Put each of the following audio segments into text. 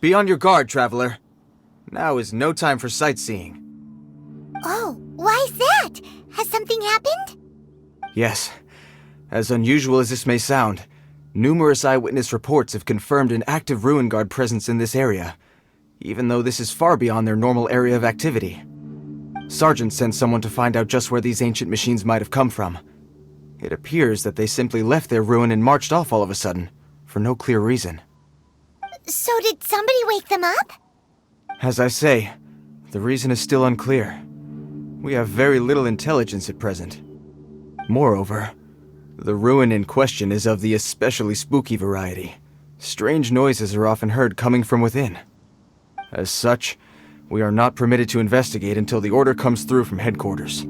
Be on your guard, traveler. Now is no time for sightseeing. Oh, why's that? Has something happened? Yes. As unusual as this may sound, numerous eyewitness reports have confirmed an active Ruin Guard presence in this area, even though this is far beyond their normal area of activity. Sergeant sent someone to find out just where these ancient machines might have come from. It appears that they simply left their ruin and marched off all of a sudden, for no clear reason. So did somebody wake them up? As I say, the reason is still unclear. We have very little intelligence at present. Moreover, the ruin in question is of the especially spooky variety. Strange noises are often heard coming from within. As such, we are not permitted to investigate until the order comes through from headquarters.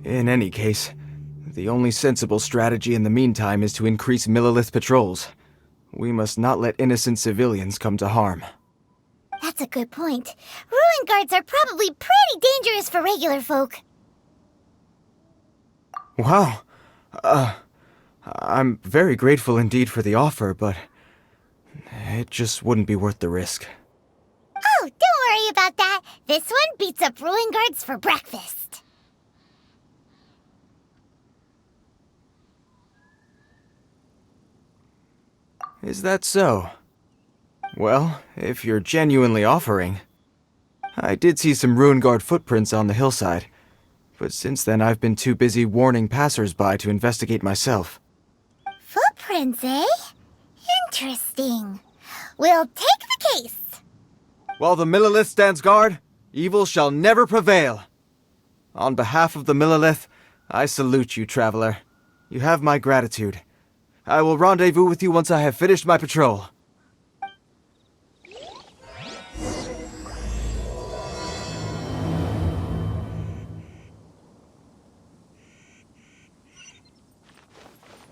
In any case, the only sensible strategy in the meantime is to increase Millilith patrols. We must not let innocent civilians come to harm. That's a good point. Ruin guards are probably pretty dangerous for regular folk. Wow. I'm very grateful indeed for the offer, but it just wouldn't be worth the risk. Oh, don't worry about that. This one beats up ruin guards for breakfast. Is that so? Well, if you're genuinely offering. I did see some Ruin Guard footprints on the hillside, but since then I've been too busy warning passers-by to investigate myself. Footprints, eh? Interesting. We'll take the case. While the Millilith stands guard, evil shall never prevail. On behalf of the Millilith, I salute you, traveler. You have my gratitude. I will rendezvous with you once I have finished my patrol.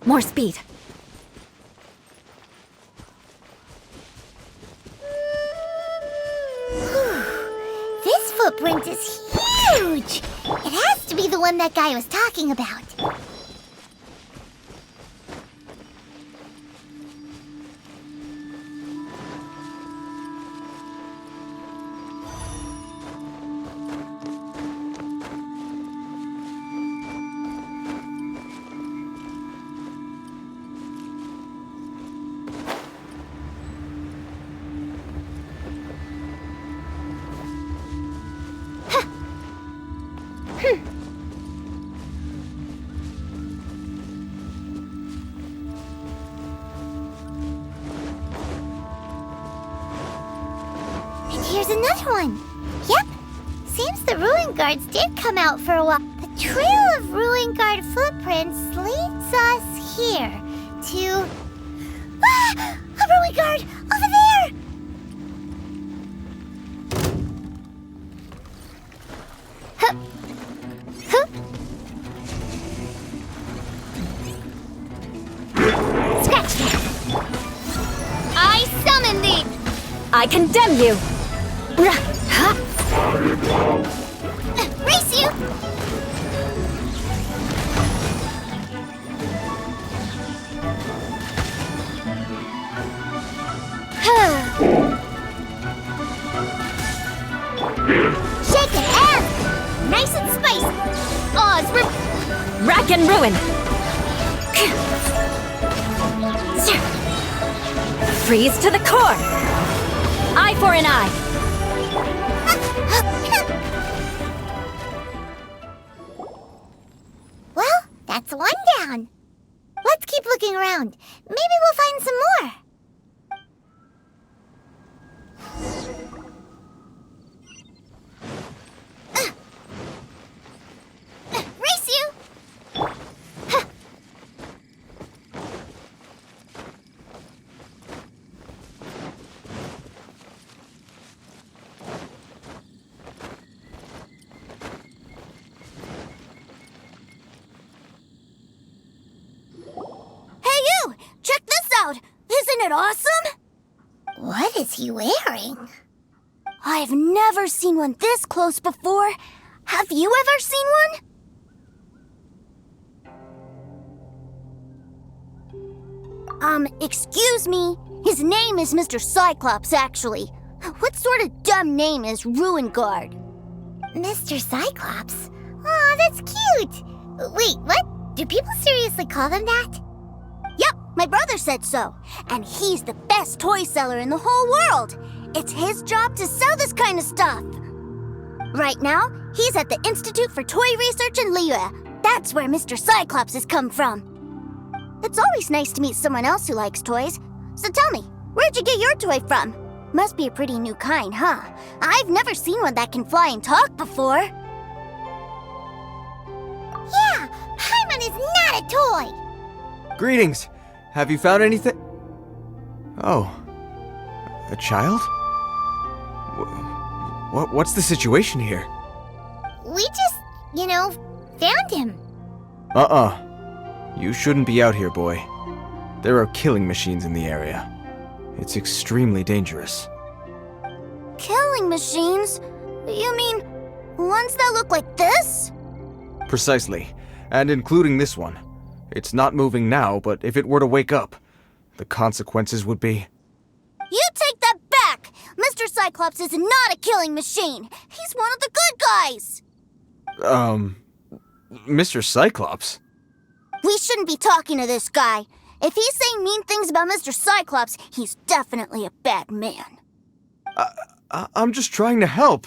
More speed. This footprint is huge! It has to be the one that guy was talking about. And here's another one. Yep. Seems the Ruin Guards did come out for a while. The trail of Ruin Guard footprints leads us here to... Ah! A Ruin Guard! Over there! Huh. Huh. Scratch that! I summon thee! I condemn you! Race you! Shake it, ass! Nice and spicy! Oz, Rack and ruin! Freeze to the core! Eye for an eye! Well, that's one down. Let's keep looking around. Maybe we'll find some more. Race you! Hey you! Check this out! Isn't it awesome? What is he wearing? I've never seen one this close before. Have you ever seen one? Excuse me? His name is Mr. Cyclops, actually. What sort of dumb name is Ruin Guard? Mr. Cyclops? Aw, that's cute! Wait, what? Do people seriously call him that? Yep, my brother said so. And he's the best toy seller in the whole world. It's his job to sell this kind of stuff. Right now, he's at the Institute for Toy Research in Liyue. That's where Mr. Cyclops has come from. It's always nice to meet someone else who likes toys. So tell me, where'd you get your toy from? Must be a pretty new kind, huh? I've never seen one that can fly and talk before. Yeah, Paimon is not a toy! Greetings! Have you found anything? Oh. A child? What's the situation here? We just, found him. You shouldn't be out here, boy. There are killing machines in the area. It's extremely dangerous. Killing machines? You mean ones that look like this? Precisely. And including this one. It's not moving now, but if it were to wake up, the consequences would be... You take that back! Mr. Cyclops is not a killing machine! He's one of the good guys! Mr. Cyclops? We shouldn't be talking to this guy. If he's saying mean things about Mr. Cyclops, he's definitely a bad man. I'm just trying to help.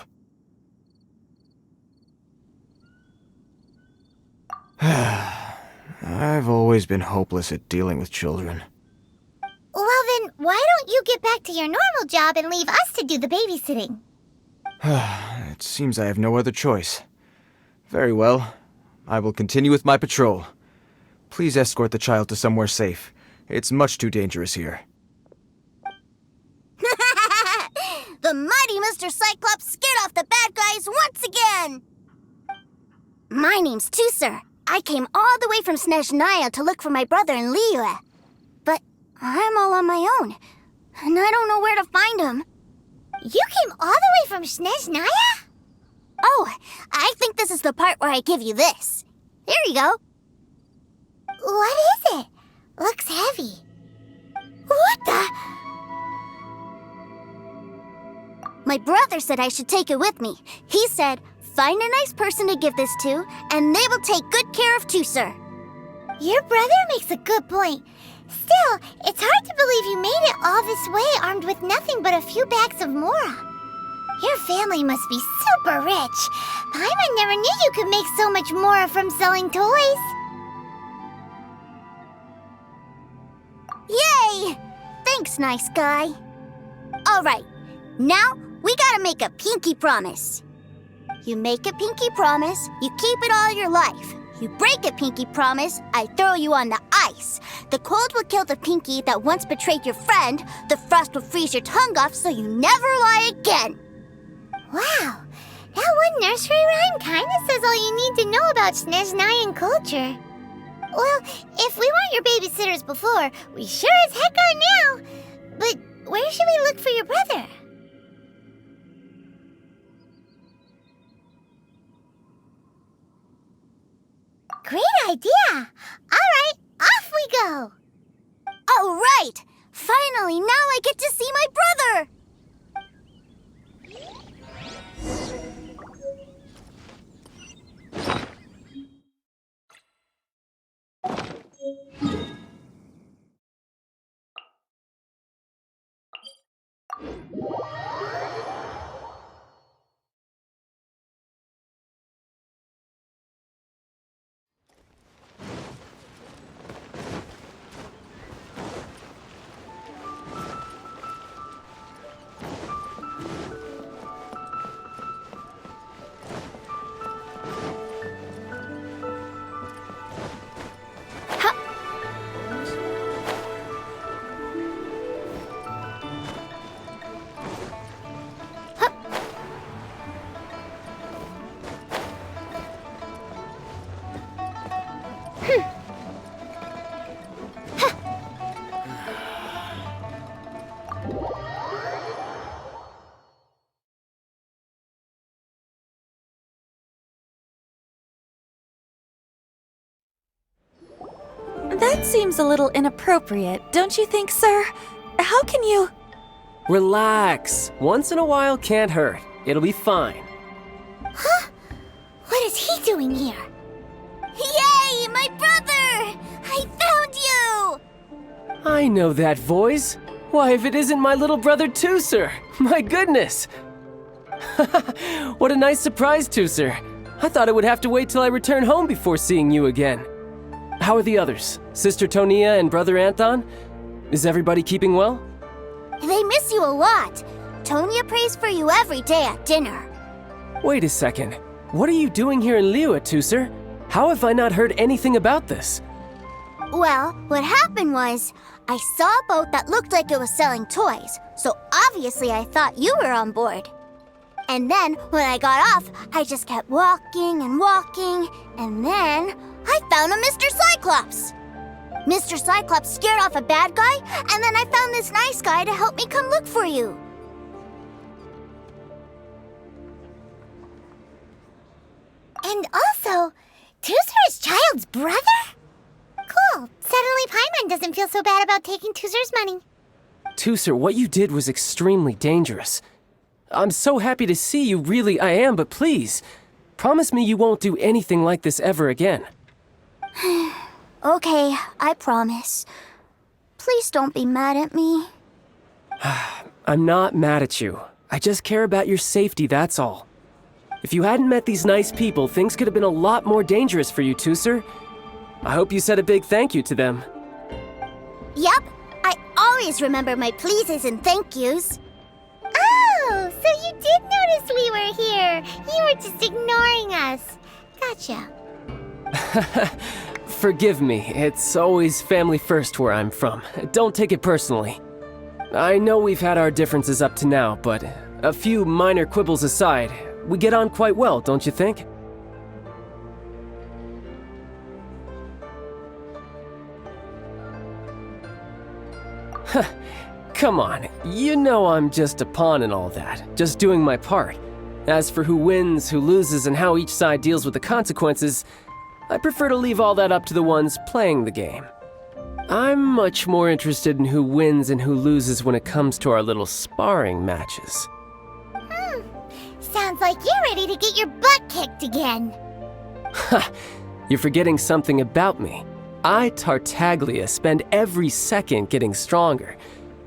I've always been hopeless at dealing with children. Well then, why don't you get back to your normal job and leave us to do the babysitting? It seems I have no other choice. Very well. I will continue with my patrol. Please escort the child to somewhere safe. It's much too dangerous here. The mighty Mr. Cyclops scared off the bad guys once again! My name's Tusser. I came all the way from Snezhnaya to look for my brother in Liyue. But I'm all on my own, and I don't know where to find him. You came all the way from Snezhnaya? Oh, I think this is the part where I give you this. Here you go. What is it? Looks heavy. What the? My brother said I should take it with me. He said, find a nice person to give this to, and they will take good care of Tusser. Your brother makes a good point. Still, it's hard to believe you made it all this way armed with nothing but a few bags of Mora. Your family must be super rich. Paimon never knew you could make so much Mora from selling toys. Yay! Thanks, nice guy. All right, now we gotta make a pinky promise. You make a pinky promise, you keep it all your life. You break a pinky promise, I throw you on the ice. The cold will kill the pinky that once betrayed your friend. The frost will freeze your tongue off so you never lie again. Wow, that one nursery rhyme kinda says all you need to know about Snezhnayan culture. Well, if we weren't your babysitters before, we sure as heck are now. But where should we look for your brother? Great idea! All right, off we go! All right! Finally, now I get to see my brother! That seems a little inappropriate, don't you think, sir? How can you... Relax. Once in a while can't hurt. It'll be fine. Huh? What is he doing here? Yay, my brother! I found you! I know that voice. Why, if it isn't my little brother Tooser! My goodness! What a nice surprise, Tooser. I thought I would have to wait till I return home before seeing you again. How are the others? Sister Tonia and Brother Anthon? Is everybody keeping well? They miss you a lot. Tonia prays for you every day at dinner. Wait a second. What are you doing here in Liyue, Tooser? How have I not heard anything about this? Well, what happened was, I saw a boat that looked like it was selling toys, so obviously I thought you were on board. And then, when I got off, I just kept walking and walking, and then I found a Mr. Cyclops. Mr. Cyclops scared off a bad guy, and then I found this nice guy to help me come look for you. And also, Tooser is Child's brother? Cool. Suddenly Paimon doesn't feel so bad about taking Tooser's money. Tooser, what you did was extremely dangerous. I'm so happy to see you, really I am, but please, promise me you won't do anything like this ever again. Okay, I promise. Please don't be mad at me. I'm not mad at you. I just care about your safety, that's all. If you hadn't met these nice people, things could have been a lot more dangerous for you, Tooser. I hope you said a big thank you to them. Yep, I always remember my pleases and thank yous. Oh, so you did notice we were here. You were just ignoring us. Gotcha. Forgive me, it's always family first where I'm from. Don't take it personally. I know we've had our differences up to now, but a few minor quibbles aside, we get on quite well, don't you think? Come on, you know I'm just a pawn and all that, just doing my part. As for who wins, who loses, and how each side deals with the consequences, I prefer to leave all that up to the ones playing the game. I'm much more interested in who wins and who loses when it comes to our little sparring matches. Sounds like you're ready to get your butt kicked again. Ha! You're forgetting something about me. I, Tartaglia, spend every second getting stronger.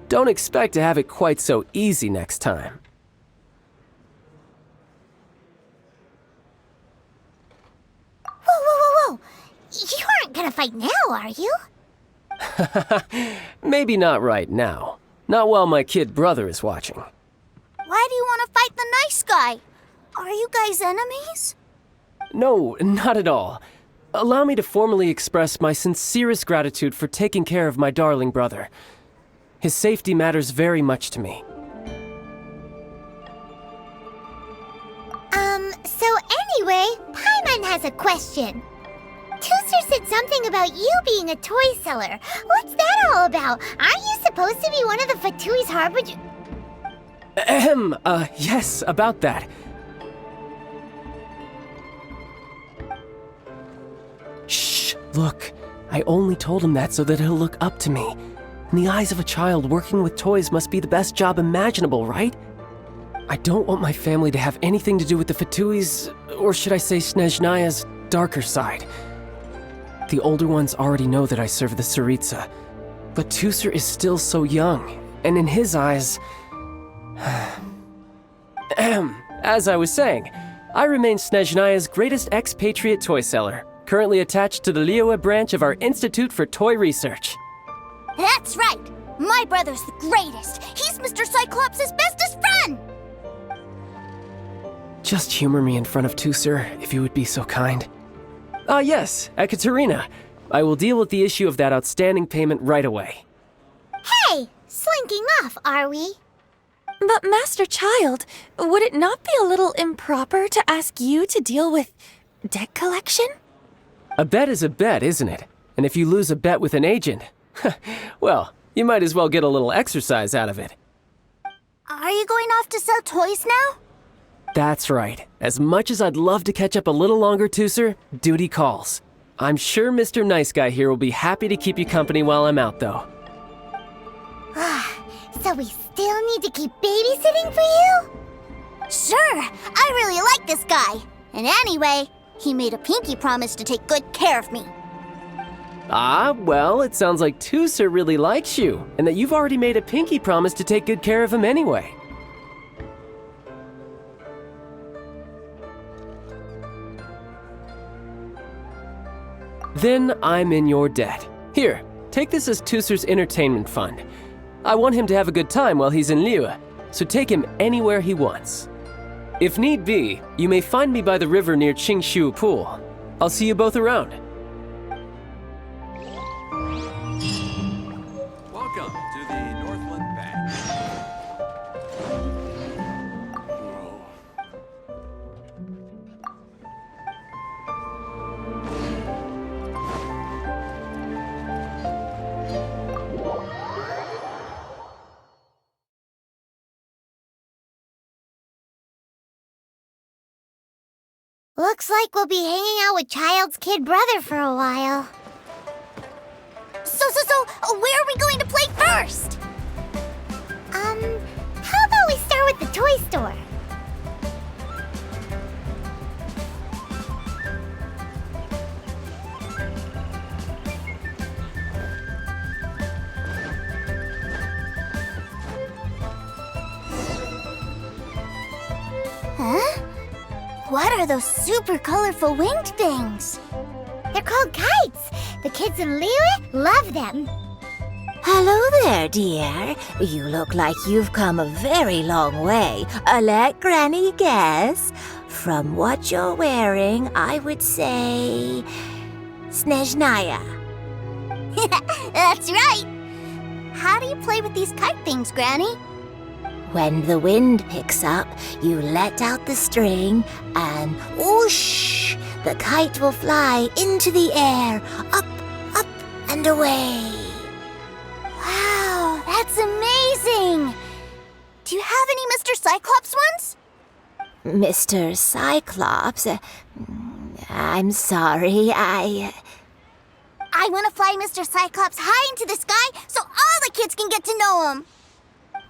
Don't expect to have it quite so easy next time. Whoa. You aren't gonna fight now, are you? Maybe not right now. Not while my kid brother is watching. Why do you want to fight the nice guy? Are you guys enemies? No, not at all. Allow me to formally express my sincerest gratitude for taking care of my darling brother. His safety matters very much to me. So anyway, Paimon has a question. Tooser said something about you being a toy seller. What's that all about? Aren't you supposed to be one of the Fatui's harbinger? Yes, about that. Shh, look. I only told him that so that he'll look up to me. In the eyes of a child, working with toys must be the best job imaginable, right? I don't want my family to have anything to do with the Fatui's, or should I say Snezhnaya's, darker side. The older ones already know that I serve the Tsaritsa, but Tooser is still so young, and in his eyes... As I was saying, I remain Snezhnaya's greatest expatriate toy seller, currently attached to the Liyue branch of our Institute for Toy Research. That's right! My brother's the greatest! He's Mr. Cyclops' bestest friend! Just humor me in front of Tooser, if you would be so kind. Yes, Ekaterina. I will deal with the issue of that outstanding payment right away. Hey! Slinking off, are we? But Master Child, would it not be a little improper to ask you to deal with debt collection? A bet is a bet, isn't it? And if you lose a bet with an agent, well, you might as well get a little exercise out of it. Are you going off to sell toys now? That's right. As much as I'd love to catch up a little longer, Tooser, duty calls. I'm sure Mr. Nice Guy here will be happy to keep you company while I'm out, though. So we still need to keep babysitting for you? Sure, I really like this guy. And anyway, he made a pinky promise to take good care of me. Ah, well, it sounds like Tooser really likes you, and that you've already made a pinky promise to take good care of him anyway. Then I'm in your debt. Here, take this as Tooser's entertainment fund. I want him to have a good time while he's in Liyue, so take him anywhere he wants. If need be, you may find me by the river near Qingshu Pool. I'll see you both around. Welcome to the Northland Bank. Looks like we'll be hanging out with Child's kid brother for a while. So, where are we going to play first? How about we start with the toy store? Huh? What are those super colorful winged things? They're called kites. The kids in Liyue love them. Hello there, dear. You look like you've come a very long way. Let Granny guess. From what you're wearing, I would say... Snežnaya. That's right. How do you play with these kite things, Granny? When the wind picks up, you let out the string and whoosh! The kite will fly into the air, up, up, and away. Wow, that's amazing! Do you have any Mr. Cyclops ones? Mr. Cyclops, I'm sorry, I want to fly Mr. Cyclops high into the sky so all the kids can get to know him.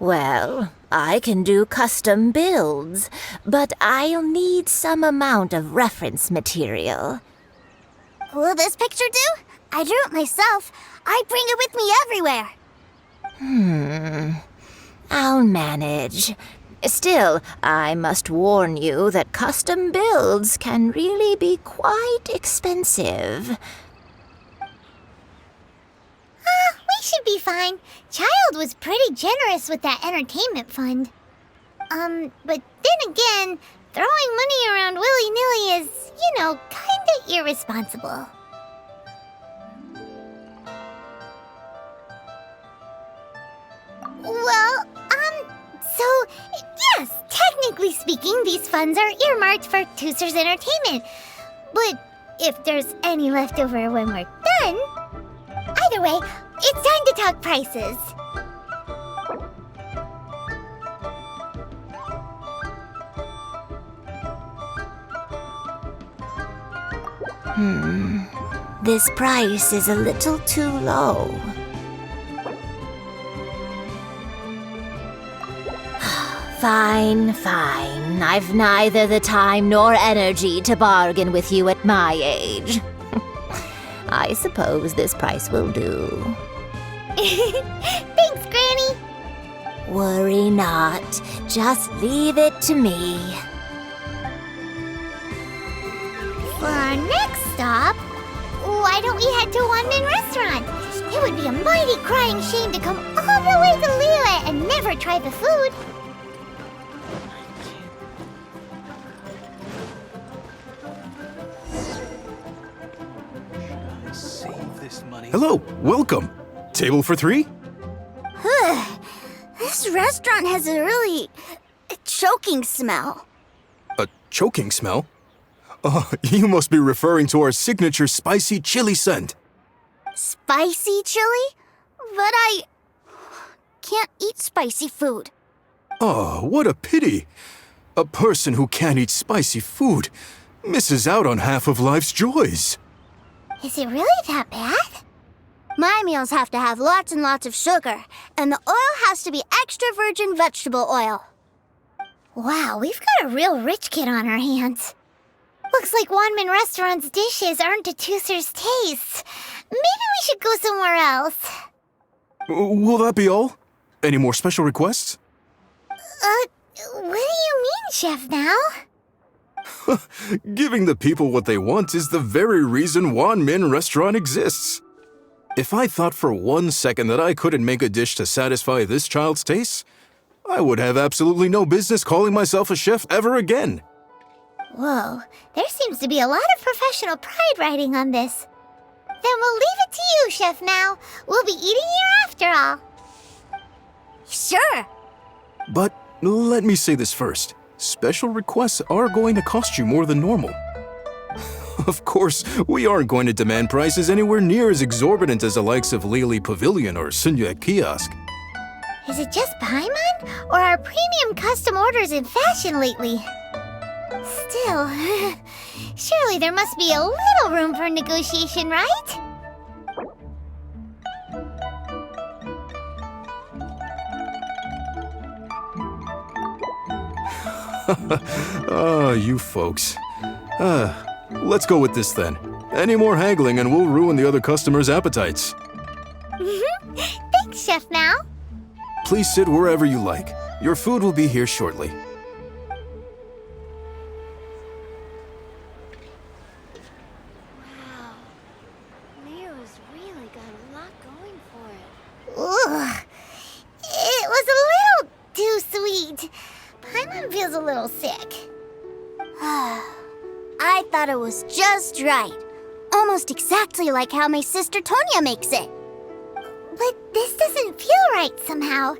Well, I can do custom builds, but I'll need some amount of reference material. Will this picture do? I drew it myself. I bring it with me everywhere. I'll manage. Still, I must warn you that custom builds can really be quite expensive. We should be fine. Child was pretty generous with that entertainment fund. But then again, throwing money around willy-nilly is, kinda irresponsible. Well, so, yes, technically speaking, these funds are earmarked for Tooser's entertainment. But if there's any left over when we're done... Either way, it's time to talk prices. This price is a little too low. Fine. I've neither the time nor energy to bargain with you at my age. I suppose this price will do. Thanks, Granny. Worry not. Just leave it to me. For our next stop, why don't we head to One-Man Restaurant? It would be a mighty crying shame to come all the way to Liyue and never try the food. Hello, welcome. Table for 3? This restaurant has a really choking smell. A choking smell? Oh, you must be referring to our signature spicy chili scent. Spicy chili? But I can't eat spicy food. Oh, what a pity. A person who can't eat spicy food misses out on half of life's joys. Is it really that bad? My meals have to have lots and lots of sugar, and the oil has to be extra virgin vegetable oil. Wow, we've got a real rich kid on our hands. Looks like Wanmin Restaurant's dishes aren't to Tooser's taste. Maybe we should go somewhere else. Will that be all? Any more special requests? What do you mean, Chef Now? Giving the people what they want is the very reason Wanmin Restaurant exists. If I thought for 1 second that I couldn't make a dish to satisfy this child's tastes, I would have absolutely no business calling myself a chef ever again. Whoa, there seems to be a lot of professional pride riding on this. Then we'll leave it to you, Chef Now. We'll be eating here after all. Sure. But let me say this first. Special requests are going to cost you more than normal. Of course, we aren't going to demand prices anywhere near as exorbitant as the likes of Lily Pavilion or Sunya Kiosk. Is it just Paimon, or are premium custom orders in fashion lately? Still, surely there must be a little room for negotiation, right? Ah, you folks. Let's go with this then. Any more haggling and we'll ruin the other customers' appetites. Thanks, Chef Now. Please sit wherever you like. Your food will be here shortly. Wow. Leo's really got a lot going for it. Ugh. It was a little too sweet. Paimon feels a little sick. I thought it was just right. Almost exactly like how my sister Tonya makes it. But this doesn't feel right somehow.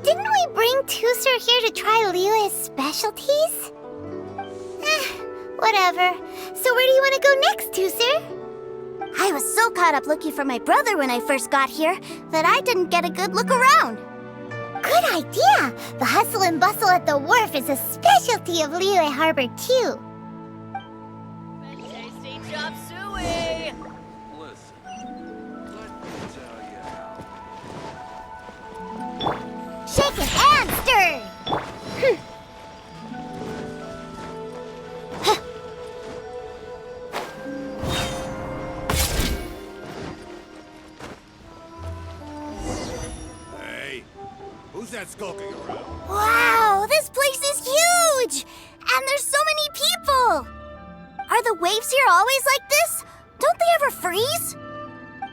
Didn't we bring Tooser here to try Liyue's specialties? Whatever. So where do you want to go next, Tooser? I was so caught up looking for my brother when I first got here that I didn't get a good look around. Good idea! The hustle and bustle at the wharf is a specialty of Liyue Harbor, too. Tasty chop suey! Listen, let me tell you how. Shaken and stirred! Hey, who's that skulking around? Wow, this place is huge! And there's so many people! Are the waves here always like this? Don't they ever freeze?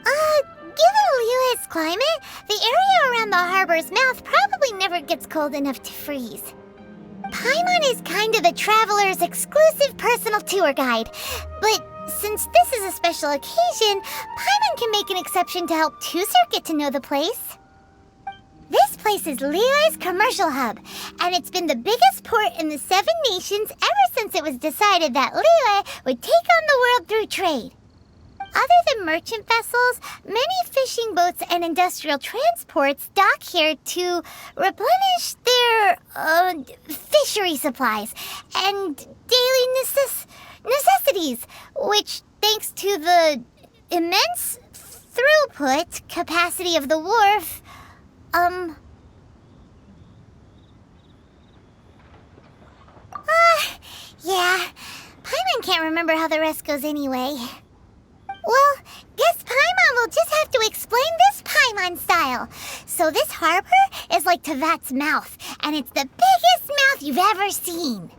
Given Liyue's climate, the area around the harbor's mouth probably never gets cold enough to freeze. Paimon is kind of the traveler's exclusive personal tour guide, but since this is a special occasion, Paimon can make an exception to help Tooser get to know the place. This place is Liyue's commercial hub, and it's been the biggest port in the 7 nations ever since it was decided that Liyue would take on the world through trade. Other than merchant vessels, many fishing boats and industrial transports dock here to replenish their fishery supplies and daily necessities, which, thanks to the immense throughput capacity of the wharf, yeah, Paimon can't remember how the rest goes anyway. Well, guess Paimon will just have to explain this Paimon style. So this harbor is like Tevat's mouth, and it's the biggest mouth you've ever seen.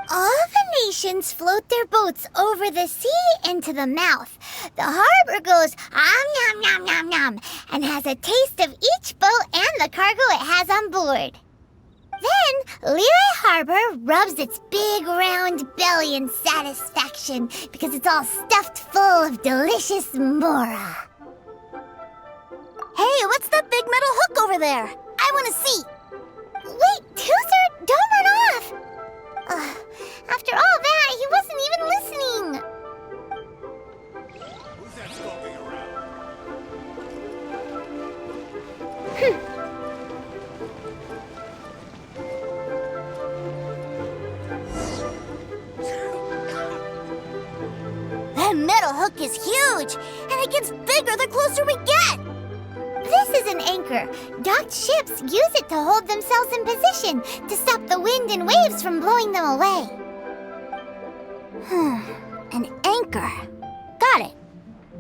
All the nations float their boats over the sea into the mouth. The harbor goes nom nom nom nom and has a taste of each boat and the cargo it has on board. Then, Liyue Harbor rubs its big round belly in satisfaction because it's all stuffed full of delicious mora. Hey, what's that big metal hook over there? I want to see. Wait, Tooser, don't run off! After all that, he wasn't even listening. Who's that skulking around? That metal hook is huge, and it gets bigger the closer we get. This is an anchor. Docked ships use it to hold themselves in position to stop the wind and waves from blowing them away. An anchor. Got it.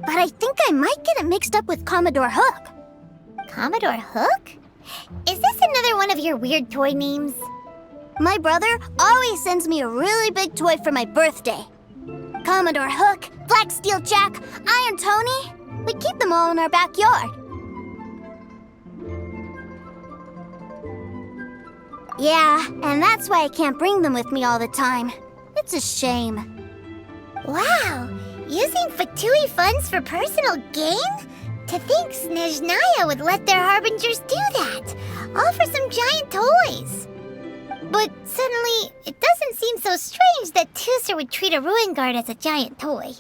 But I think I might get it mixed up with Commodore Hook. Commodore Hook? Is this another one of your weird toy names? My brother always sends me a really big toy for my birthday. Commodore Hook, Black Steel Jack, Iron Tony. We keep them all in our backyard. Yeah, and that's why I can't bring them with me all the time. It's a shame. Wow! Using Fatui funds for personal gain? To think Snezhnaya would let their harbingers do that, all for some giant toys. But suddenly, it doesn't seem so strange that Tooser would treat a ruin guard as a giant toy.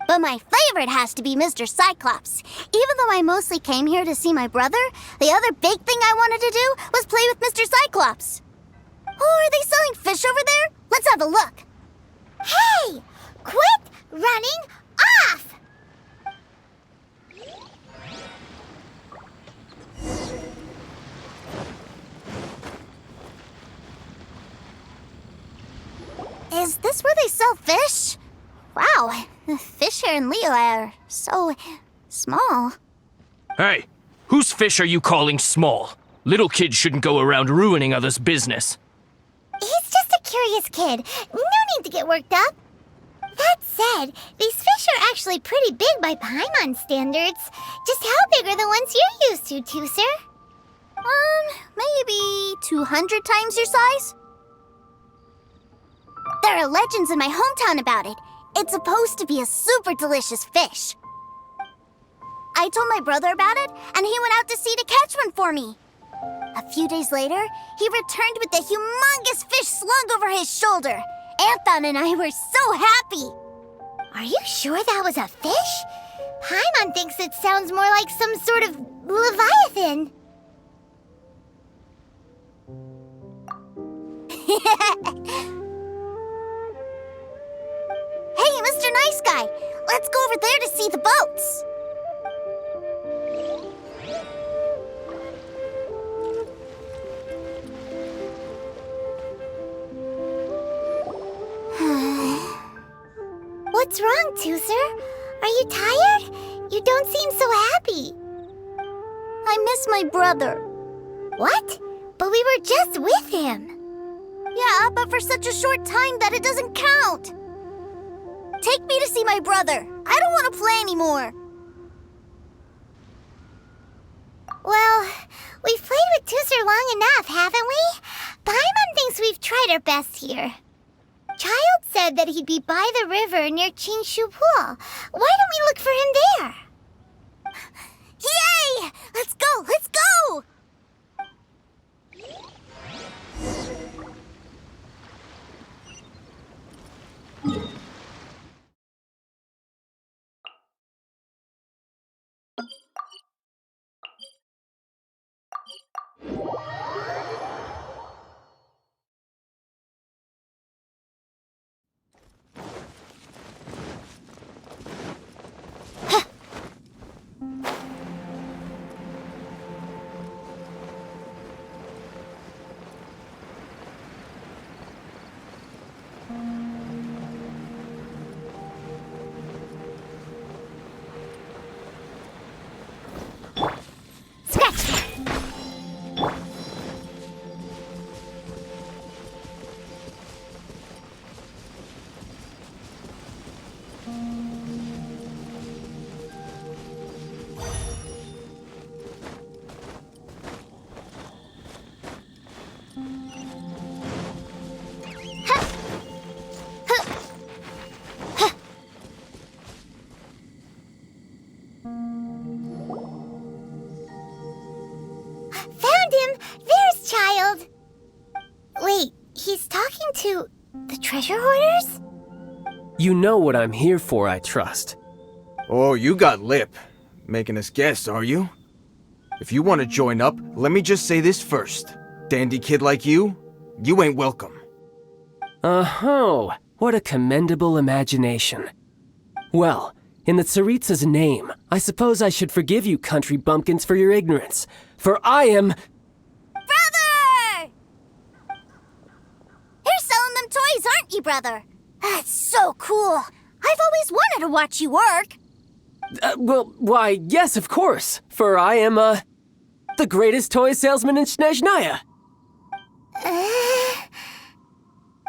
But my favorite has to be Mr. Cyclops. Even though I mostly came here to see my brother, the other big thing I wanted to do was play with Mr. Cyclops. Oh, are they selling fish over there? Let's have a look. Hey! Quit running off! Is this where they sell fish? Wow, the fish here in Leo are so small. Hey, whose fish are you calling small? Little kids shouldn't go around ruining others' business. He's just a curious kid. No need to get worked up. That said, these fish are actually pretty big by Paimon standards. Just how big are the ones you're used to, Tooser? Maybe 200 times your size? There are legends in my hometown about it. It's supposed to be a super delicious fish. I told my brother about it, and he went out to sea to catch one for me. A few days later, he returned with a humongous fish slung over his shoulder. Anthon and I were so happy. Are you sure that was a fish? Paimon thinks it sounds more like some sort of leviathan. Hey, Mr. Nice Guy, let's go over there to see the boats. What's wrong, Tooser? Are you tired? You don't seem so happy. I miss my brother. What? But we were just with him. Yeah, but for such a short time that it doesn't count. Take me to see my brother. I don't want to play anymore. Well, we've played with Tooser long enough, haven't we? Paimon thinks we've tried our best here. Child said that he'd be by the river near Chingshu Pool. Why don't we look for him there? Yay! Let's go! Let's go! Found him! There's Child! Wait, he's talking to the treasure hoarders? You know what I'm here for, I trust. Oh, you got lip. Making us guess, are you? If you want to join up, let me just say this first. Dandy kid like you ain't welcome. Oh, what a commendable imagination. Well, in the Tsaritsa's name, I suppose I should forgive you country bumpkins for your ignorance. For I am... Brother! You're selling them toys, aren't you, brother? That's so cool. I've always wanted to watch you work. Why, yes, of course. For I am, the greatest toy salesman in Snezhnaya.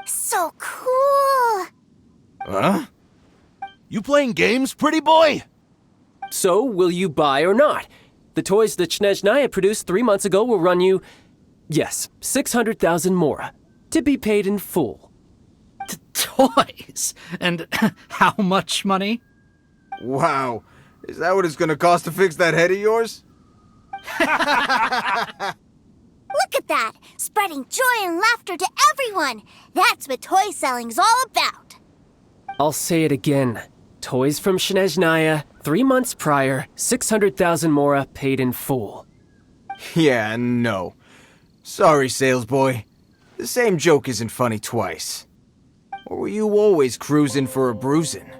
So cool. Huh? You playing games, pretty boy? So, will you buy or not? The toys that Snezhnaya produced 3 months ago will run you, yes, 600,000 mora, to be paid in full. Toys? And how much money? Wow. Is that what it's gonna cost to fix that head of yours? Look at that! Spreading joy and laughter to everyone! That's what toy selling's all about! I'll say it again. Toys from Snezhnaya, 3 months prior, 600,000 mora paid in full. Yeah, no. Sorry, sales boy. The same joke isn't funny twice. Or were you always cruising for a bruising?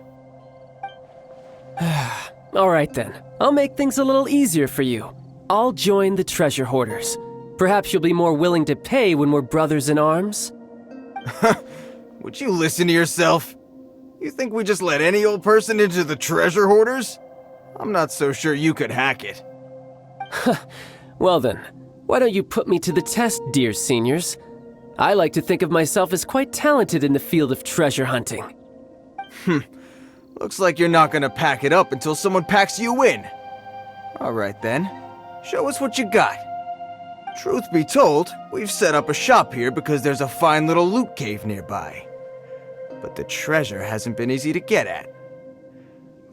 Alright then, I'll make things a little easier for you. I'll join the treasure hoarders. Perhaps you'll be more willing to pay when we're brothers in arms? Would you listen to yourself? You think we just let any old person into the treasure hoarders? I'm not so sure you could hack it. Well then, why don't you put me to the test, dear seniors? I like to think of myself as quite talented in the field of treasure hunting. Looks like you're not gonna pack it up until someone packs you in. Alright then, show us what you got. Truth be told, we've set up a shop here because there's a fine little loot cave nearby. But the treasure hasn't been easy to get at.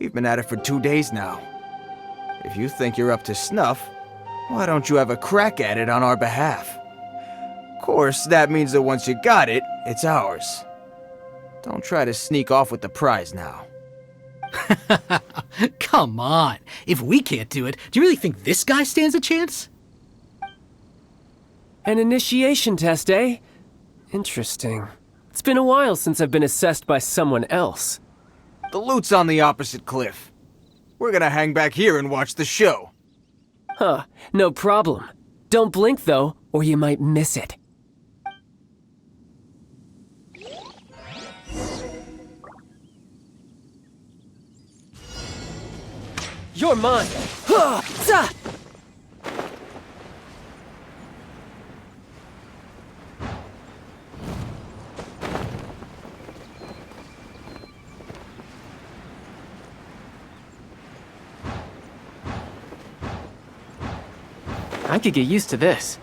We've been at it for 2 days now. If you think you're up to snuff, why don't you have a crack at it on our behalf? Of course, that means that once you got it, it's ours. Don't try to sneak off with the prize now. Come on. If we can't do it, do you really think this guy stands a chance? An initiation test, eh? Interesting. It's been a while since I've been assessed by someone else. The loot's on the opposite cliff. We're gonna hang back here and watch the show. Huh, no problem. Don't blink though, or you might miss it. You're mine! Huh, za! I could get used to this.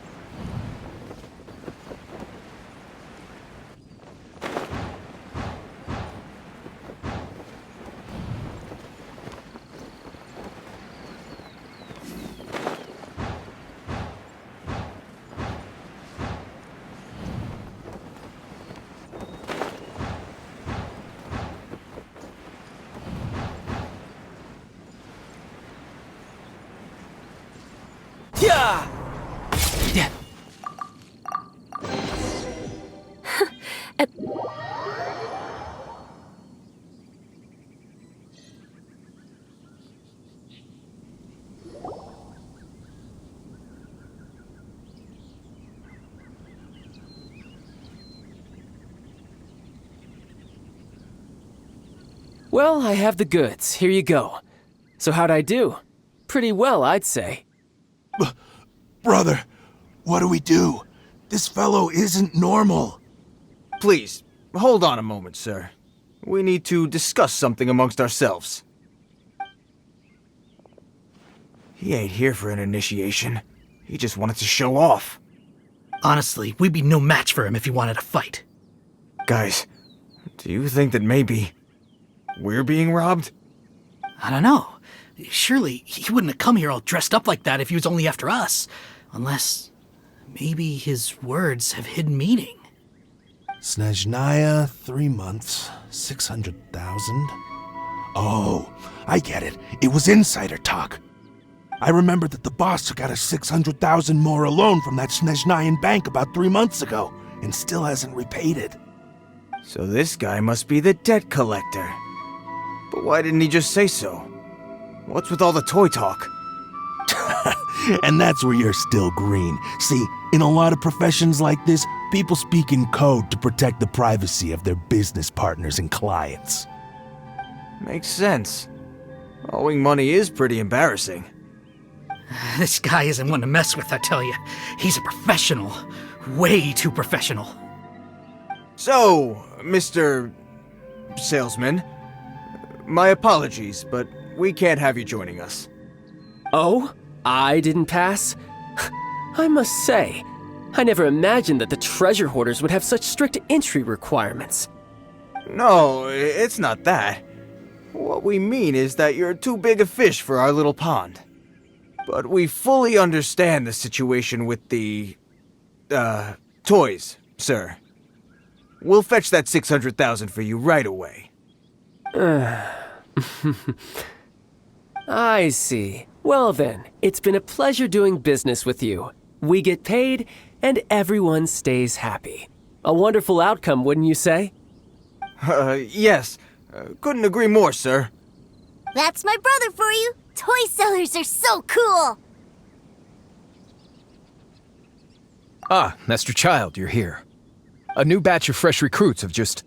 Yeah! Yeah. Well, I have the goods. Here you go. So how'd I do? Pretty well, I'd say. Brother, what do we do? This fellow isn't normal. Please, hold on a moment, sir. We need to discuss something amongst ourselves. He ain't here for an initiation. He just wanted to show off. Honestly, we'd be no match for him if he wanted to fight. Guys, do you think that maybe we're being robbed? I don't know. Surely he wouldn't have come here all dressed up like that if he was only after us. Unless maybe his words have hidden meaning. Snezhnaya, 3 months, 600,000. Oh, I get it. It was insider talk. I remember that the boss took out a 600,000 more loan from that Snezhnayan bank about 3 months ago, and still hasn't repaid it. So this guy must be the debt collector. But why didn't he just say so? What's with all the toy talk? And that's where you're still green. See, in a lot of professions like this, people speak in code to protect the privacy of their business partners and clients. Makes sense. Owing money is pretty embarrassing. This guy isn't one to mess with, I tell you. He's a professional. Way too professional. So, Mr. Salesman, my apologies, but we can't have you joining us. Oh? I didn't pass? I must say, I never imagined that the treasure hoarders would have such strict entry requirements. No, it's not that. What we mean is that you're too big a fish for our little pond. But we fully understand the situation with the, toys, sir. We'll fetch that 600,000 for you right away. I see. Well then, it's been a pleasure doing business with you. We get paid, and everyone stays happy. A wonderful outcome, wouldn't you say? Yes. Couldn't agree more, sir. That's my brother for you. Toy sellers are so cool. Ah, Master Child, you're here. A new batch of fresh recruits have just...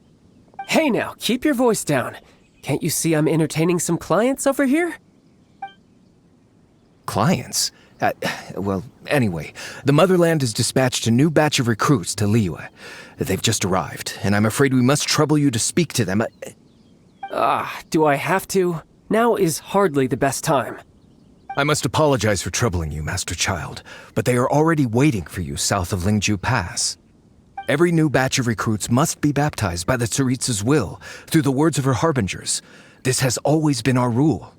Hey now, keep your voice down. Can't you see I'm entertaining some clients over here? Clients? Well, anyway, the Motherland has dispatched a new batch of recruits to Liyue. They've just arrived, and I'm afraid we must trouble you to speak to them. Do I have to? Now is hardly the best time. I must apologize for troubling you, Master Child, but they are already waiting for you south of Lingju Pass. Every new batch of recruits must be baptized by the Tsaritsa's will, through the words of her harbingers. This has always been our rule.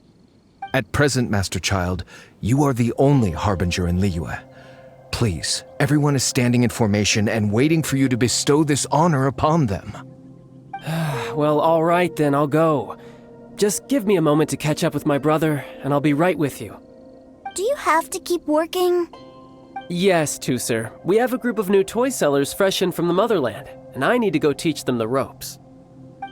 At present, Master Child, you are the only harbinger in Liyue. Please, everyone is standing in formation and waiting for you to bestow this honor upon them. Well, all right then, I'll go. Just give me a moment to catch up with my brother, and I'll be right with you. Do you have to keep working? Yes, Tusser. We have a group of new toy sellers fresh in from the Motherland, and I need to go teach them the ropes.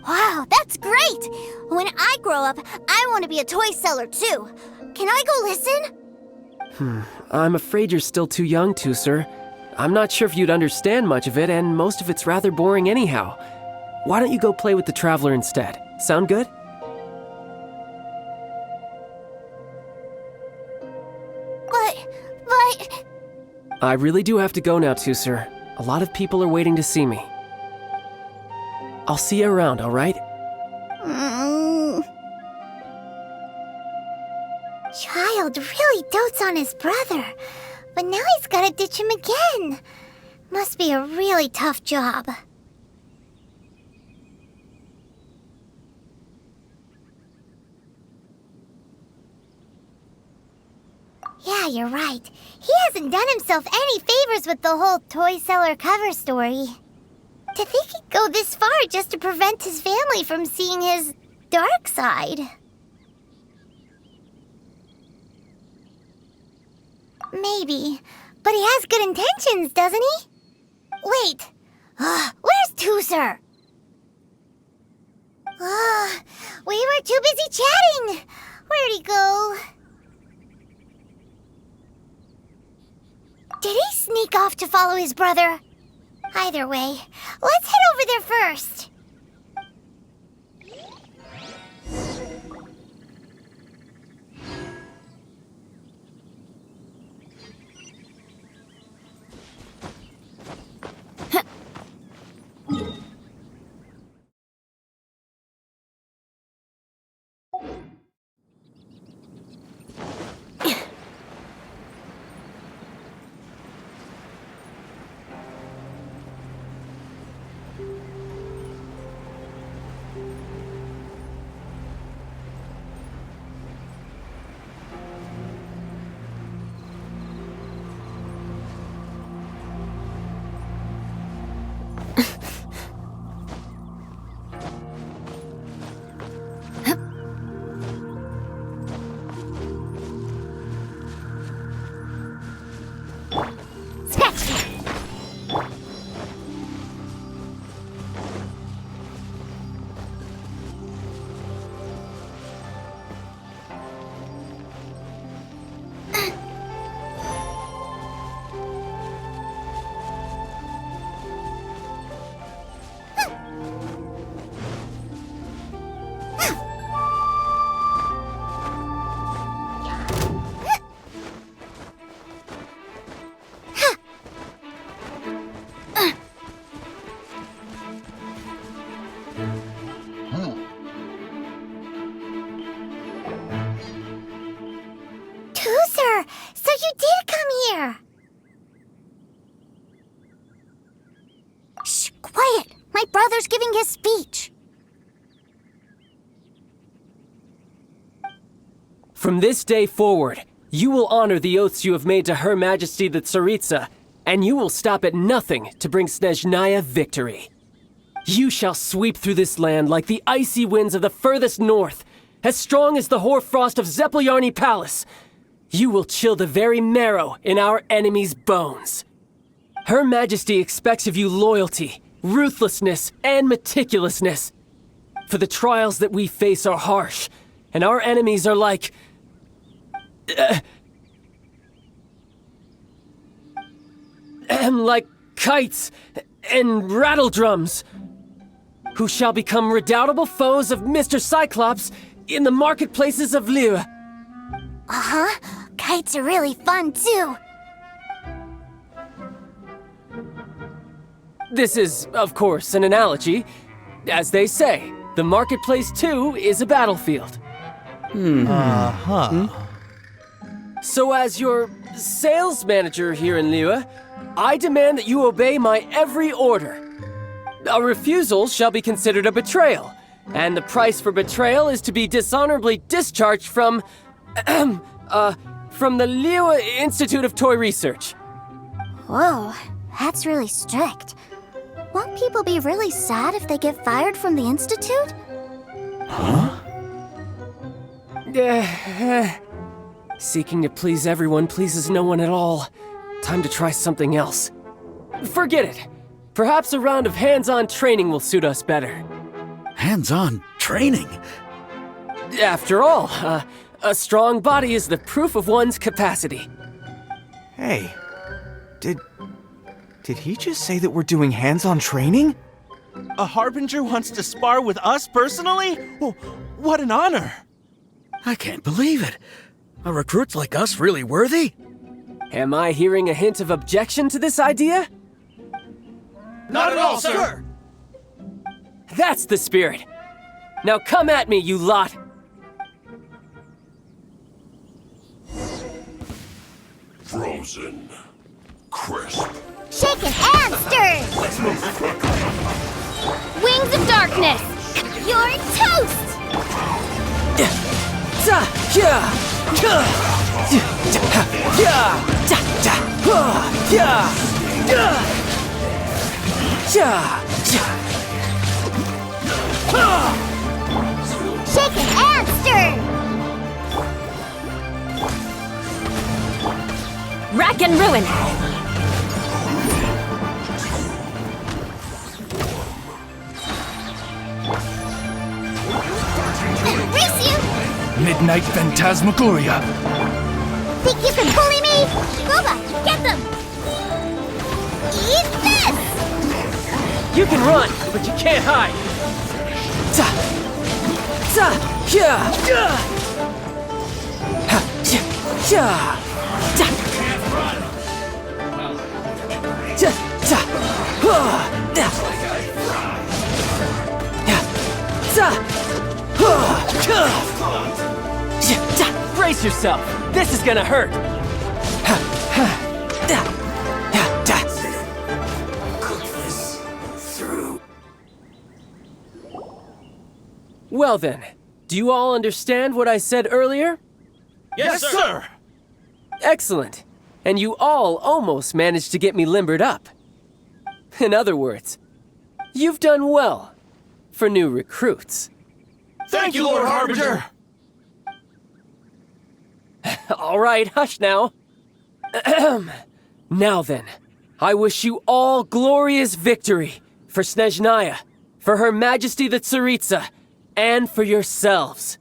Wow, that's great! When I grow up, I want to be a toy seller too. Can I go listen? I'm afraid you're still too young, Tusser. I'm not sure if you'd understand much of it, and most of it's rather boring anyhow. Why don't you go play with the Traveler instead? Sound good? But... I really do have to go now, Tusser. A lot of people are waiting to see me. I'll see you around, all right? Child really dotes on his brother, but now he's gotta ditch him again. Must be a really tough job. Yeah, you're right. He hasn't done himself any favors with the whole toy seller cover story. To think he'd go this far just to prevent his family from seeing his dark side. Maybe, but he has good intentions, doesn't he? Wait, where's Tusser? We were too busy chatting. Where'd he go? Did he sneak off to follow his brother? Either way, let's head over there first. brother's giving his speech. From this day forward, you will honor the oaths you have made to Her Majesty the Tsaritsa, and you will stop at nothing to bring Snezhnaya victory. You shall sweep through this land like the icy winds of the furthest north, as strong as the hoarfrost of Zepelyarny Palace. You will chill the very marrow in our enemies' bones. Her Majesty expects of you loyalty, ruthlessness, and meticulousness. For the trials that we face are harsh, and our enemies are like... like kites and rattledrums, who shall become redoubtable foes of Mr. Cyclops in the marketplaces of Liyue. Uh-huh. Kites are really fun, too. This is, of course, an analogy. As they say, the marketplace, too, is a battlefield. So as your sales manager here in Liyue, I demand that you obey my every order. A refusal shall be considered a betrayal, and the price for betrayal is to be dishonorably discharged from the Liyue Institute of Toy Research. Whoa, that's really strict. Won't people be really sad if they get fired from the Institute? Seeking to please everyone pleases no one at all. Time to try something else. Forget it. Perhaps a round of hands-on training will suit us better. Hands-on training? After all, a strong body is the proof of one's capacity. Hey, did he just say that we're doing hands-on training? A Harbinger wants to spar with us personally? Oh, what an honor! I can't believe it. Are recruits like us really worthy? Am I hearing a hint of objection to this idea? Not at all, sir! That's the spirit. Now come at me, you lot! Frozen. Crisp. Shaken and stirred! Wings of darkness! You're toast! Shaken and stirred! Rack and ruin! Race you! Midnight Phantasmagoria. Think you can bully me? Boba, get them! Eat this! You can run, but you can't hide! Brace yourself! This is gonna hurt! Well then, do you all understand what I said earlier? Yes, sir! Excellent. And you all almost managed to get me limbered up. In other words, you've done well for new recruits. Thank you, Lord Harbinger! All right, hush now. Now then, I wish you all glorious victory for Snezhnaya, for Her Majesty the Tsaritsa, and for yourselves.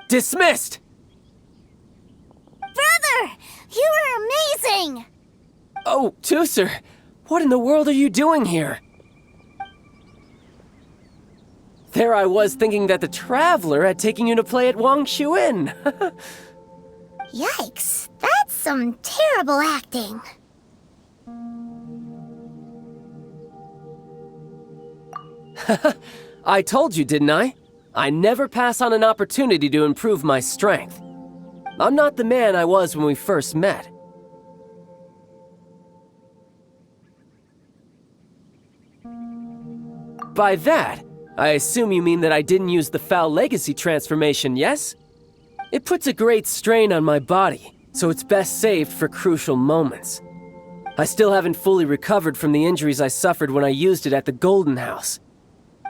Dismissed! Brother! You were amazing! Oh, Tusser, what in the world are you doing here? There I was thinking that the Traveler had taken you to play at Wang Xuan. Yikes, that's some terrible acting. I told you, didn't I? I never pass on an opportunity to improve my strength. I'm not the man I was when we first met. By that, I assume you mean that I didn't use the Foul Legacy transformation, yes? It puts a great strain on my body, so it's best saved for crucial moments. I still haven't fully recovered from the injuries I suffered when I used it at the Golden House.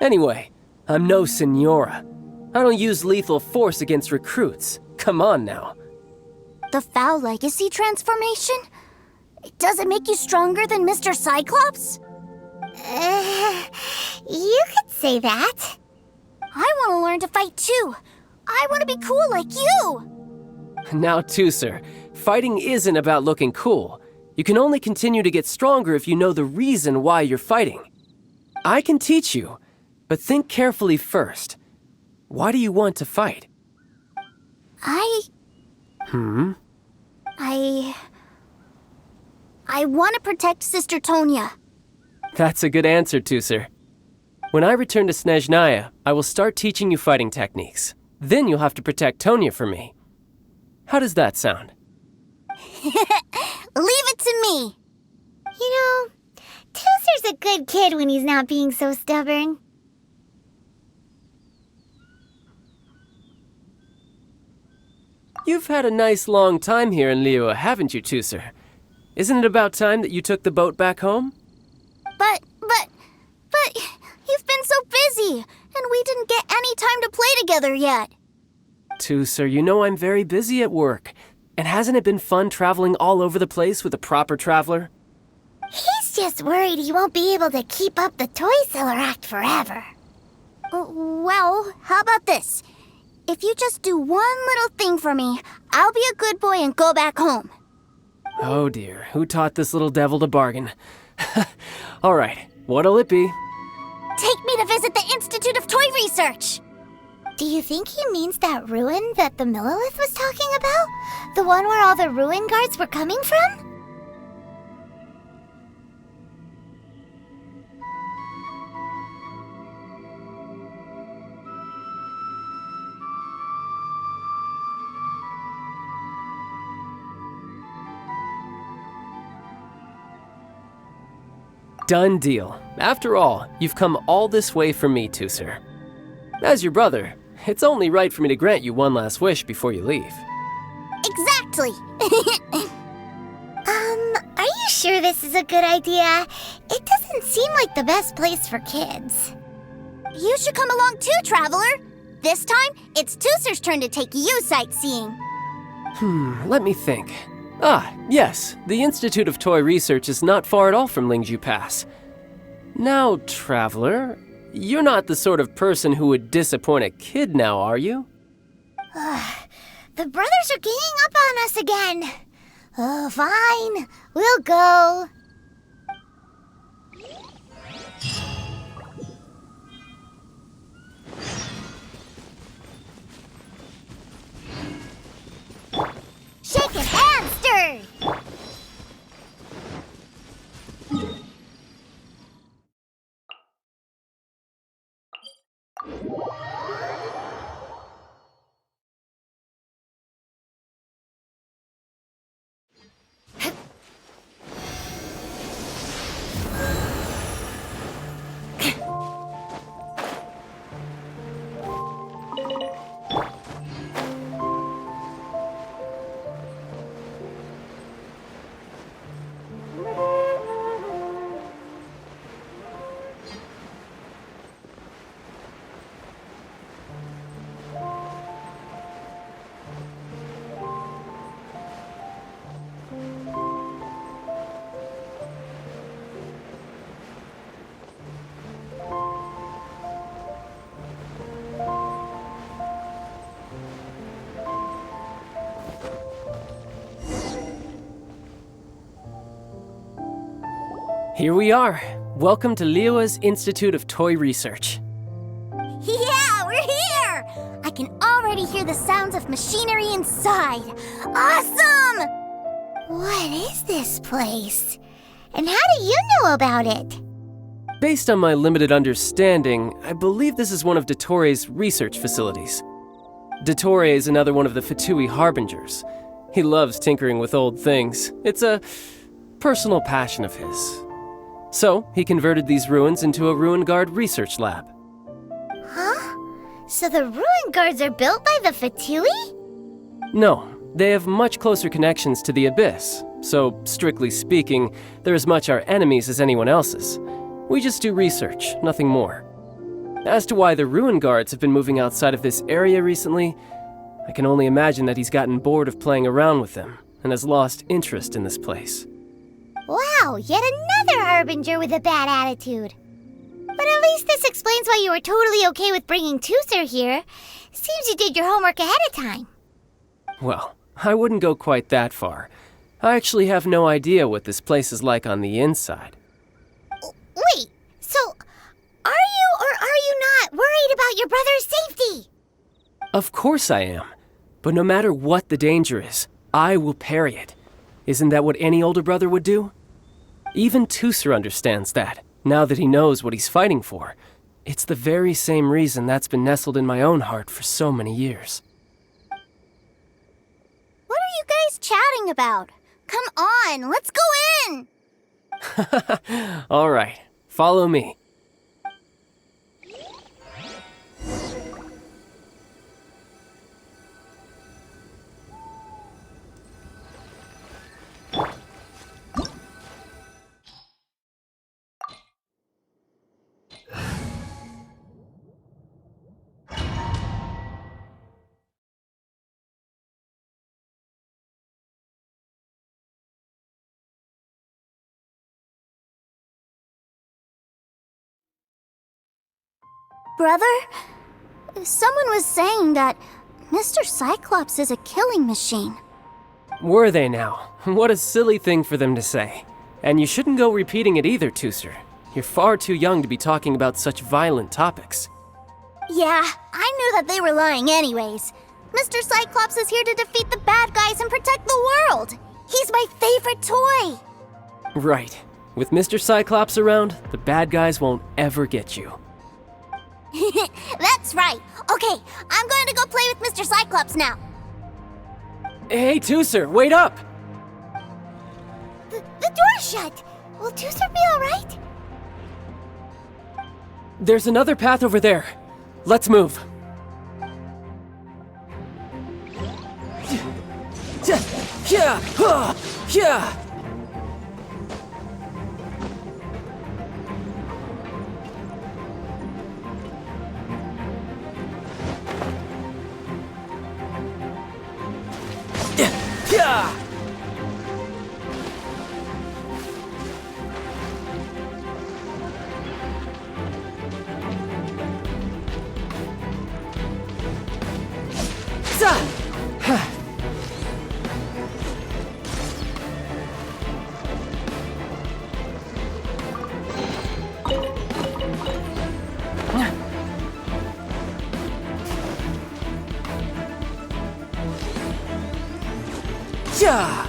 Anyway, I'm no Senora. I don't use lethal force against recruits. Come on now. The Foul Legacy transformation? Does it make you stronger than Mr. Cyclops? You could say that. I want to learn to fight too. I want to be cool like you. Now, Tooser, fighting isn't about looking cool. You can only continue to get stronger if you know the reason why you're fighting. I can teach you, but think carefully first. Why do you want to fight? I want to protect Sister Tonya. That's a good answer, Tooser. When I return to Snezhnaya, I will start teaching you fighting techniques. Then you'll have to protect Tonya for me. How does that sound? Leave it to me. You know, Tooser's a good kid when he's not being so stubborn. You've had a nice long time here in Liyue, haven't you, Tooser? Isn't it about time that you took the boat back home? But you've been so busy, and we didn't get any time to play together yet. Tooser, you know I'm very busy at work. And hasn't it been fun traveling all over the place with a proper traveler? He's just worried he won't be able to keep up the toy seller act forever. Well, how about this? If you just do one little thing for me, I'll be a good boy and go back home. Oh dear, who taught this little devil to bargain? All right, what'll it be? Take me to visit the Institute of Toy Research. Do you think he means that ruin that the Millilith was talking about? The one where all the ruin guards were coming from? Done deal. After all, you've come all this way for me, Tooser. As your brother, it's only right for me to grant you one last wish before you leave. Exactly. Are you sure this is a good idea? It doesn't seem like the best place for kids. You should come along too, Traveler. This time, it's Tooser's turn to take you sightseeing. Let me think. Ah, yes, the Institute of Toy Research is not far at all from Lingju Pass. Now, Traveler, you're not the sort of person who would disappoint a kid now, are you? The brothers are ganging up on us again. Oh, fine. We'll go. Shaken and stirred. Here we are. Welcome to Liyue's Institute of Toy Research. Yeah, we're here! I can already hear the sounds of machinery inside. Awesome! What is this place? And how do you know about it? Based on my limited understanding, I believe this is one of Dottore research facilities. Dottore is another one of the Fatui Harbingers. He loves tinkering with old things. It's a personal passion of his. So, he converted these ruins into a Ruin Guard research lab. Huh? So the Ruin Guards are built by the Fatui? No, they have much closer connections to the Abyss, so strictly speaking, they're as much our enemies as anyone else's. We just do research, nothing more. As to why the Ruin Guards have been moving outside of this area recently, I can only imagine that he's gotten bored of playing around with them and has lost interest in this place. Wow, yet another Harbinger with a bad attitude. But at least this explains why you were totally okay with bringing Tooser here. Seems you did your homework ahead of time. Well, I wouldn't go quite that far. I actually have no idea what this place is like on the inside. Wait, so are you or are you not worried about your brother's safety? Of course I am. But no matter what the danger is, I will parry it. Isn't that what any older brother would do? Even Tooser understands that, now that he knows what he's fighting for. It's the very same reason that's been nestled in my own heart for so many years. What are you guys chatting about? Come on, let's go in! All right, follow me. Brother, someone was saying that Mr. Cyclops is a killing machine. Were they now? What a silly thing for them to say. And you shouldn't go repeating it either, Tooser. You're far too young to be talking about such violent topics. Yeah, I knew that they were lying anyways. Mr. Cyclops is here to defeat the bad guys and protect the world. He's my favorite toy. Right. With Mr. Cyclops around, the bad guys won't ever get you. That's right. Okay, I'm going to go play with Mr. Cyclops now. Hey, Tooser, wait up! The door's shut. Will Tooser be alright? There's another path over there. Let's move. Yeah. Yeah.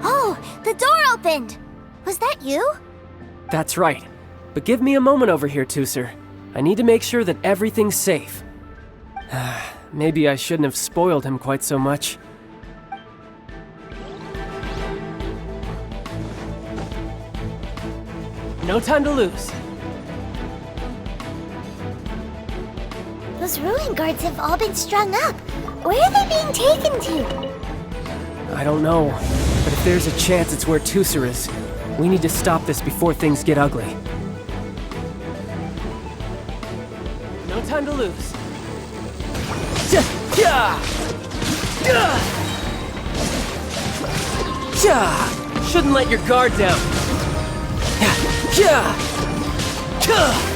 Oh, the door opened. Was that you? That's right. But give me a moment over here, Tooser. I need to make sure that everything's safe. Maybe I shouldn't have spoiled him quite so much. No time to lose. Those Ruin Guards have all been strung up. Where are they being taken to? I don't know, but if there's a chance it's where Tooser is, we need to stop this before things get ugly. No time to lose. Yeah! Shouldn't let your guard down. You're toast!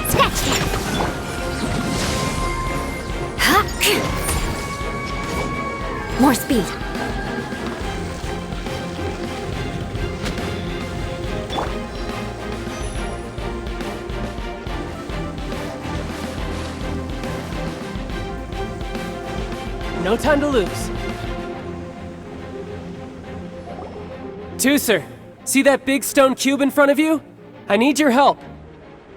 Scratch that! More speed. No time to lose. Tooser, see that big stone cube in front of you? I need your help.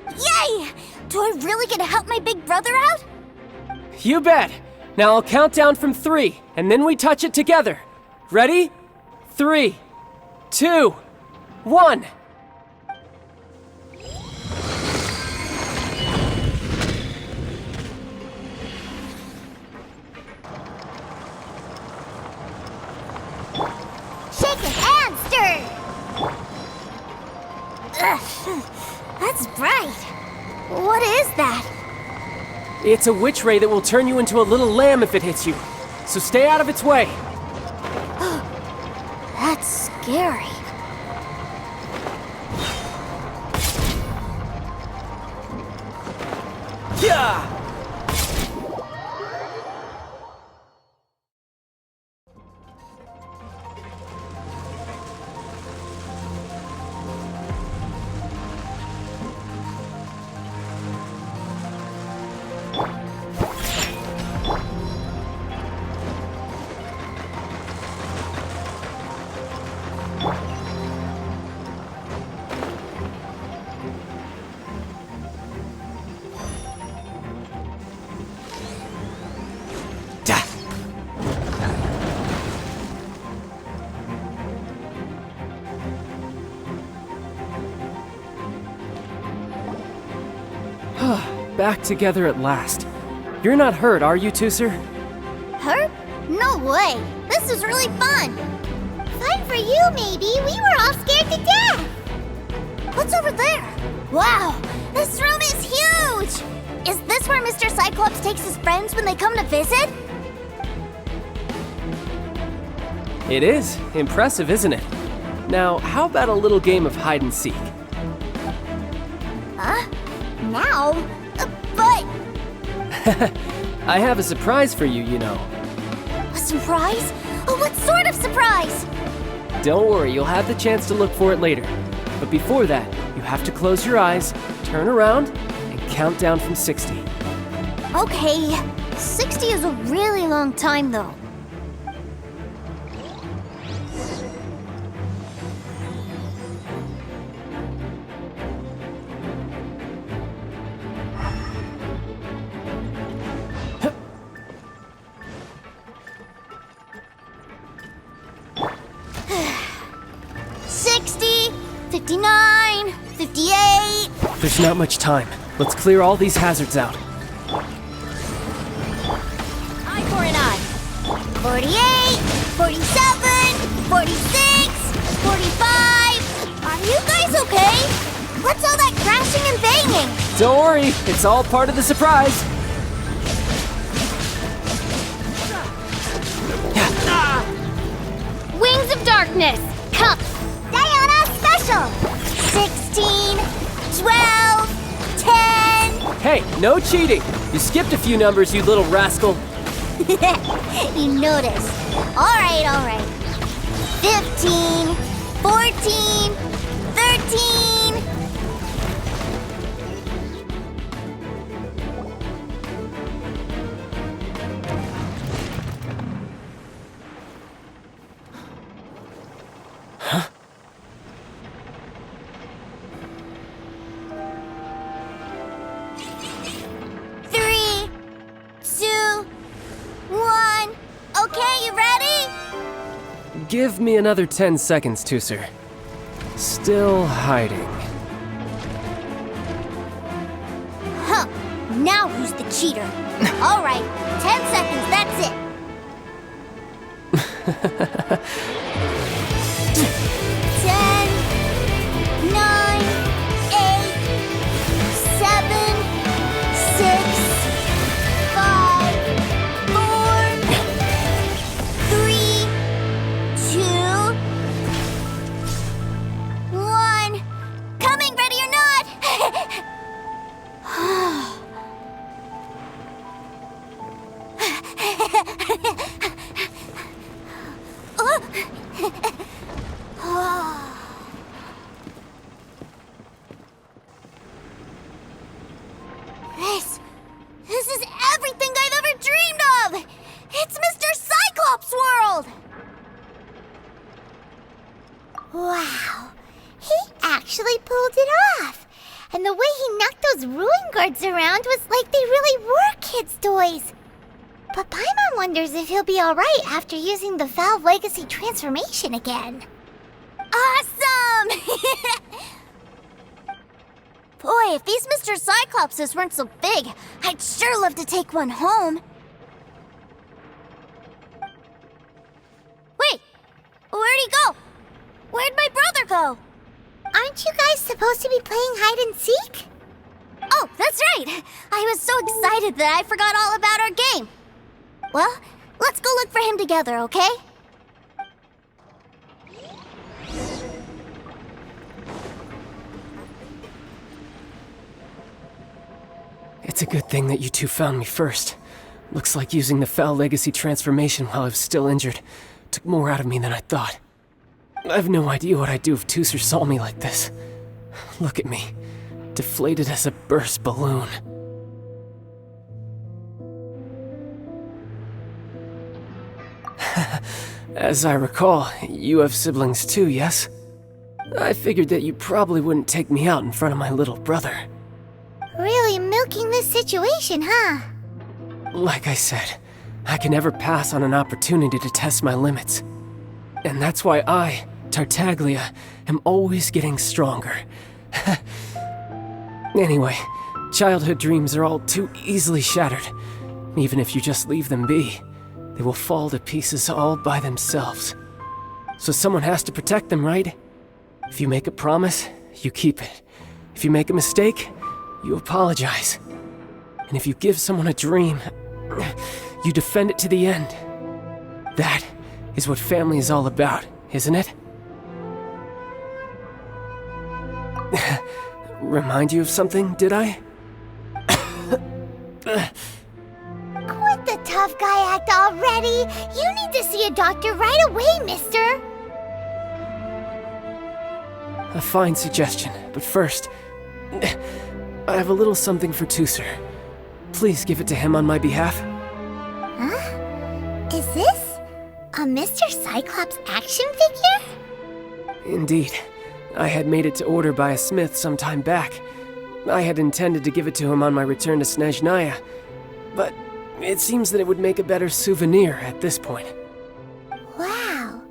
Yay! Do I really get to help my big brother out? You bet. Now I'll count down from 3, and then we touch it together. Ready? 3, 2, 1. Shaken and stirred! Ugh, that's bright. What is that? It's a witch ray that will turn you into a little lamb if it hits you. So stay out of its way. That's scary. Yeah! Back together at last. You're not hurt, are you, Tooser? Hurt? No way. This is really fun. Fun for you, maybe. We were all scared to death. What's over there? Wow, this room is huge. Is this where Mr. Cyclops takes his friends when they come to visit? It is. Impressive, isn't it? Now, how about a little game of hide and seek? Huh? Now? But... I have a surprise for you, you know. A surprise? Oh, what sort of surprise? Don't worry, you'll have the chance to look for it later. But before that, you have to close your eyes, turn around, and count down from 60. Okay, 60 is a really long time, though. There's not much time. Let's clear all these hazards out. Eye for an eye. 48, 47, 46, 45. Are you guys okay? What's all that crashing and banging? Don't worry, it's all part of the surprise. Wings of Darkness, Cup. Diana Special. 16, 12, 10. Hey, no cheating. You skipped a few numbers, you little rascal. You noticed. All right. 15, 14, 13. Huh? Give me another 10 seconds, Tooser. Still hiding. Huh. Now who's the cheater? All right, 10 seconds, that's it. 10, 9, and the way he knocked those ruin guards around was like they really were kids' toys. But Paimon wonders if he'll be alright after using the Valve Legacy transformation again. Awesome! Boy, if these Mr. Cyclopses weren't so big, I'd sure love to take one home. Wait, where'd he go? Where'd my brother go? Aren't you guys supposed to be playing hide and seek? Oh, that's right! I was so excited that I forgot all about our game. Well, let's go look for him together, okay? It's a good thing that you two found me first. Looks like using the Foul Legacy transformation while I was still injured took more out of me than I thought. I have no idea what I'd do if Tooser saw me like this. Look at me, deflated as a burst balloon. As I recall, you have siblings too, yes? I figured that you probably wouldn't take me out in front of my little brother. Really milking this situation, huh? Like I said, I can never pass on an opportunity to test my limits. And that's why I, Tartaglia, am always getting stronger. Anyway, childhood dreams are all too easily shattered. Even if you just leave them be, they will fall to pieces all by themselves. So someone has to protect them, right? If you make a promise, you keep it. If you make a mistake, you apologize. And if you give someone a dream, you defend it to the end. That is what family is all about, isn't it? Remind you of something, did I? Quit the tough guy act already! You need to see a doctor right away, mister! A fine suggestion, but first, I have a little something for Tooser. Please give it to him on my behalf. Huh? Is this a Mr. Cyclops action figure? Indeed. I had made it to order by a smith some time back. I had intended to give it to him on my return to Snezhnaya, but it seems that it would make a better souvenir at this point. Wow.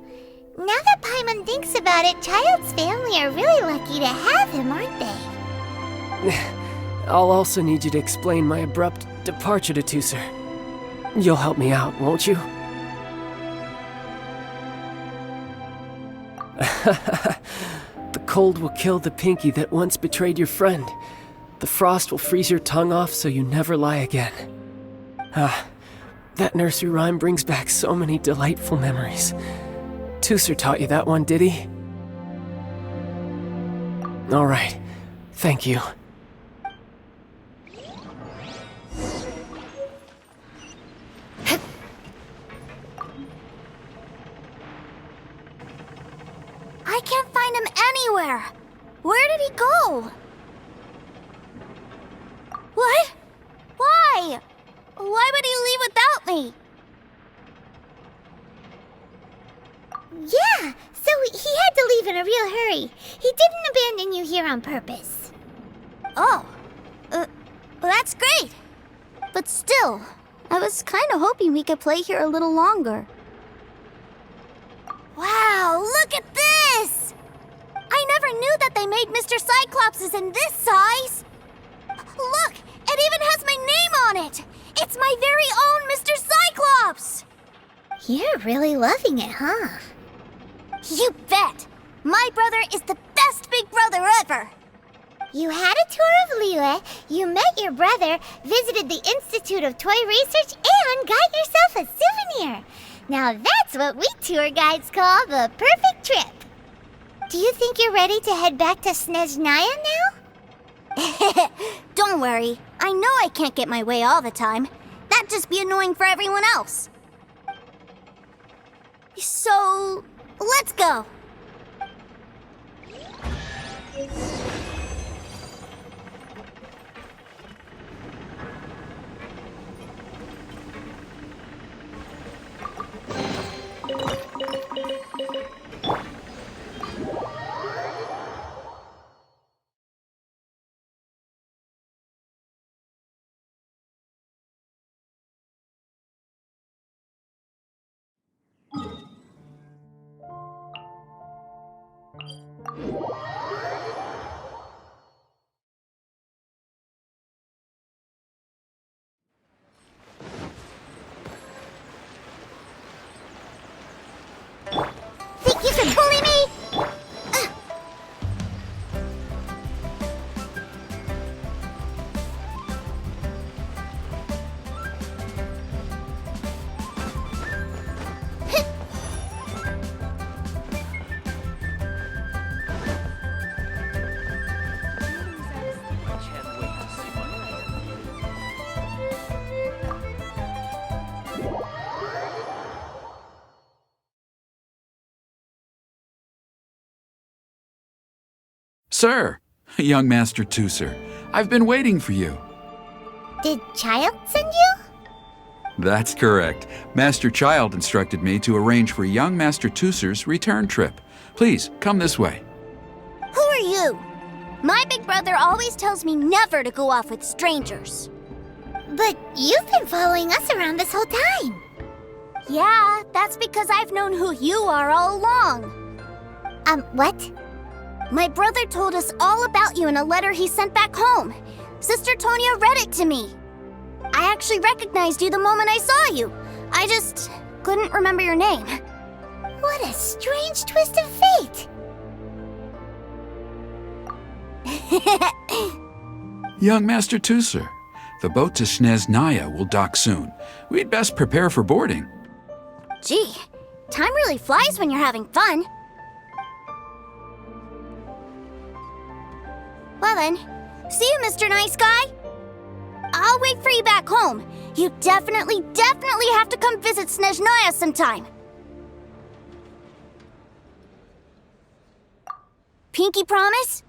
Now that Paimon thinks about it, Child's family are really lucky to have him, aren't they? I'll also need you to explain my abrupt departure to Tooser. You'll help me out, won't you? The cold will kill the pinky that once betrayed your friend. The frost will freeze your tongue off so you never lie again. That nursery rhyme brings back so many delightful memories. Tooser taught you that one, did he? All right. Thank you. I can't find him anywhere. Where did he go? What? Why? Why would he leave without me? Yeah, so he had to leave in a real hurry. He didn't abandon you here on purpose. Oh, well, that's great. But still, I was kind of hoping we could play here a little longer. Wow, look at this! I never knew that they made Mr. Cyclopses in this size. Look, it even has my name on it. It's my very own Mr. Cyclops! You're really loving it, huh? You bet! My brother is the best big brother ever! You had a tour of Liyue, you met your brother, visited the Institute of Toy Research, and got yourself a souvenir. Now that's what we tour guides call the perfect trip. Do you think you're ready to head back to Snezhnaya now? Don't worry. I know I can't get my way all the time. That'd just be annoying for everyone else. So, let's go. Sir, young Master Tooser, I've been waiting for you. Did Child send you? That's correct. Master Child instructed me to arrange for young Master Tooser's return trip. Please, come this way. Who are you? My big brother always tells me never to go off with strangers. But you've been following us around this whole time. Yeah, that's because I've known who you are all along. What? My brother told us all about you in a letter he sent back home. Sister Tonia read it to me. I actually recognized you the moment I saw you. I just couldn't remember your name. What a strange twist of fate. Young Master Tooser, the boat to Legendaria will dock soon. We'd best prepare for boarding. Gee, time really flies when you're having fun. Well then, see you, Mr. Nice Guy. I'll wait for you back home. You definitely have to come visit Legendaria sometime. Pinky promise?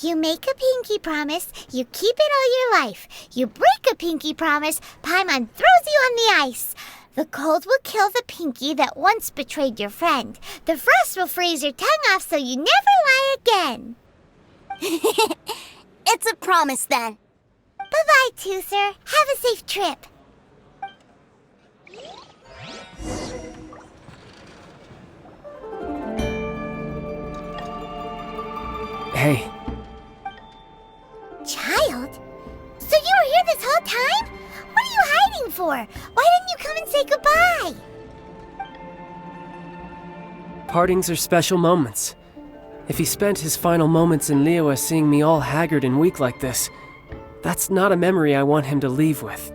You make a pinky promise, you keep it all your life. You break a pinky promise, Paimon throws you on the ice. The cold will kill the pinky that once betrayed your friend. The frost will freeze your tongue off so you never lie again. It's a promise then. Bye-bye, Tooser. Have a safe trip. Hey. Child? So you were here this whole time? What are you hiding for? Why didn't you come and say goodbye? Partings are special moments. If he spent his final moments in Liyue seeing me all haggard and weak like this, that's not a memory I want him to leave with.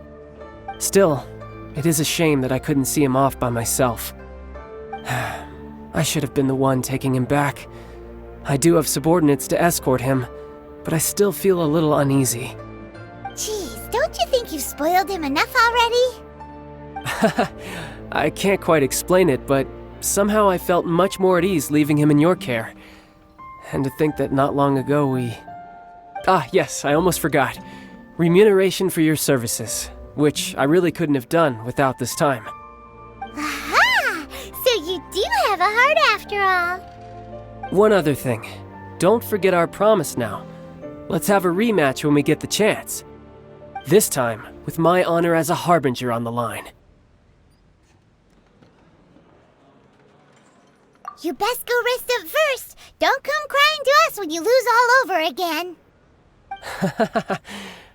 Still, it is a shame that I couldn't see him off by myself. I should have been the one taking him back. I do have subordinates to escort him, but I still feel a little uneasy. Jeez, don't you think you've spoiled him enough already? I can't quite explain it, but somehow I felt much more at ease leaving him in your care. And to think that not long ago we... yes, I almost forgot. Remuneration for your services, which I really couldn't have done without this time. Aha! So you do have a heart after all. One other thing. Don't forget our promise now. Let's have a rematch when we get the chance. This time, with my honor as a harbinger on the line. You best go rest up first. Don't come crying to us when you lose all over again.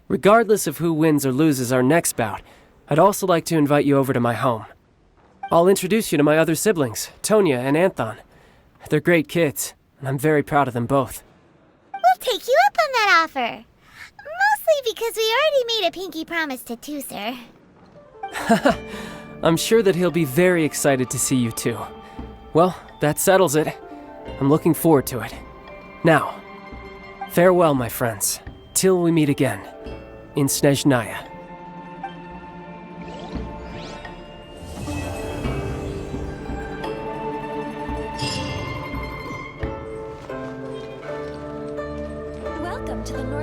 Regardless of who wins or loses our next bout, I'd also like to invite you over to my home. I'll introduce you to my other siblings, Tonia and Anthon. They're great kids, and I'm very proud of them both. We'll take you up on that offer. Mostly because we already made a pinky promise to Tooser. I'm sure that he'll be very excited to see you too. Well, that settles it. I'm looking forward to it. Now, farewell, my friends, till we meet again in Legendaria.